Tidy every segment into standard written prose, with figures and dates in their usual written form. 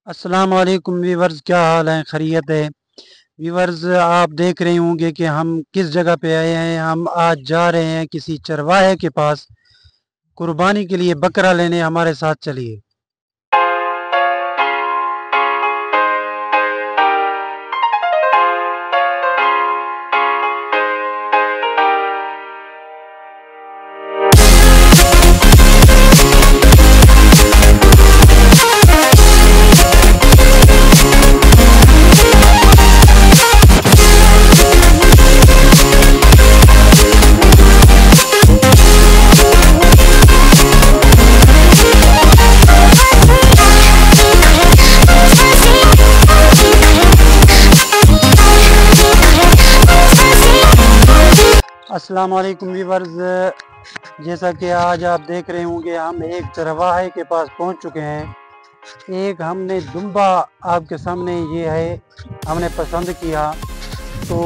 अस्सलाम वालेकुम व्यूवर्स, क्या हाल है? खैरियत है? व्यूवर्स, आप देख रहे होंगे कि हम किस जगह पे आए हैं। हम आज जा रहे हैं किसी चरवाहे के पास कुर्बानी के लिए बकरा लेने। हमारे साथ चलिए। अस्सलाम वालेकुम व्यूवर्स, जैसा कि आज आप देख रहे होंगे हम एक चरवाहे के पास पहुंच चुके हैं। एक हमने दुम्बा आपके सामने ये है, हमने पसंद किया। तो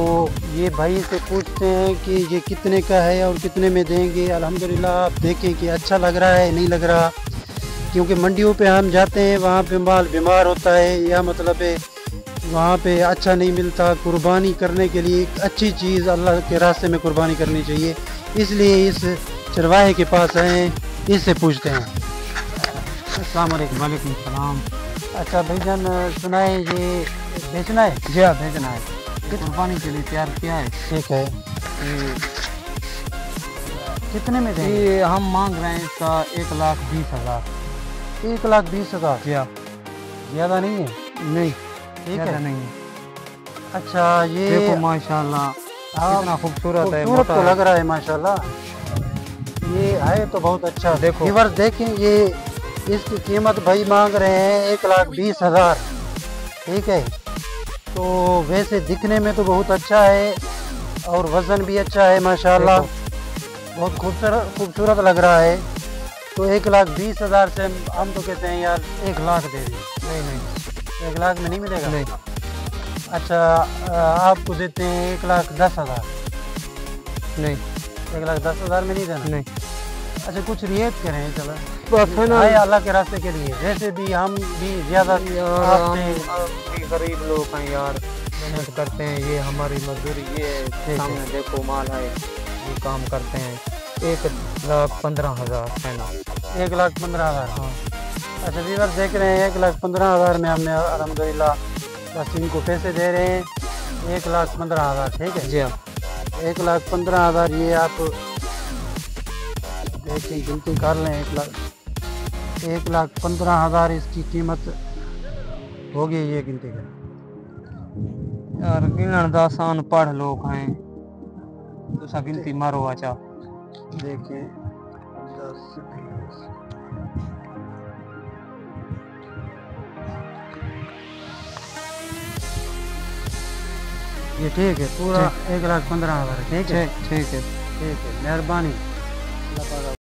ये भाई से पूछते हैं कि ये कितने का है और कितने में देंगे। अल्हम्दुलिल्लाह आप देखें कि अच्छा लग रहा है नहीं लग रहा, क्योंकि मंडियों पे हम जाते हैं वहाँ पे माल बीमार होता है, या मतलब है वहाँ पे अच्छा नहीं मिलता। कुर्बानी करने के लिए एक अच्छी चीज़ अल्लाह के रास्ते में कुर्बानी करनी चाहिए, इसलिए इस चरवाहे के पास आए, इससे पूछते हैं। अस्सलाम वालेकुम। वालेकुम सलाम। अच्छा भाईजान, सुनाए ये बेचना है? जी हाँ, भेजना है, कुर्बानी के लिए तैयार किया है। ठीक है। ये कितने में देंगे? ये हम मांग रहे हैं इसका 1,20,000। 1,20,000? जी हाँ। ज़्यादा नहीं है? नहीं, ठीक ज़्यादा है। नहीं है। अच्छा, ये देखो माशाल्लाह हाँ, कितना खूबसूरत है, खूबसूरत मोटा तो है। लग रहा है माशाल्लाह। ये है तो बहुत अच्छा। देखो। व्यूअर्स देखें, ये इसकी कीमत भाई मांग रहे हैं 1,20,000। ठीक है। तो वैसे दिखने में तो बहुत अच्छा है और वज़न भी अच्छा है माशाल्लाह, बहुत खूबसूरत खूबसूरत लग रहा है। तो 1,20,000 से हम तो कहते हैं यार 1,00,000 दे दी। नहीं नहीं 1,00,000 में नहीं मिलेगा? नहीं अच्छा, आपको देते हैं 1,10,000। नहीं 1,10,000 में नहीं देना? नहीं। अच्छा, कुछ रियायत करें चलो, बस है ना आए अल्लाह के रास्ते के लिए। वैसे भी हम भी ज़्यादा यार, आपसे हम भी गरीब लोग हैं यार, मेहनत करते हैं, ये हमारी मजदूरी। ये है। सामने देखो माल है, ये काम करते हैं। 1,15,000 है ना। 1,15,000। हाँ अच्छा व्यूअर देख रहे हैं, 1,15,000 में हमने अल्हम्दुलिल्लाह बस इनको पैसे दे रहे हैं। 1,15,000 ठीक है। जी हाँ। 1,15,000 ये आप देखिए, गिनती कर लें। 1,15,000 इसकी कीमत होगी, ये गिनती करें। यार गिनन दा आसान, पढ़ लोग हैं, तुसा गिनती मारो। अच्छा देखिए 10 20, ये ठीक है, पूरा 1,15,000। ठीक है। ठीक है। ठीक है, मेहरबानी। अल्लाह पाक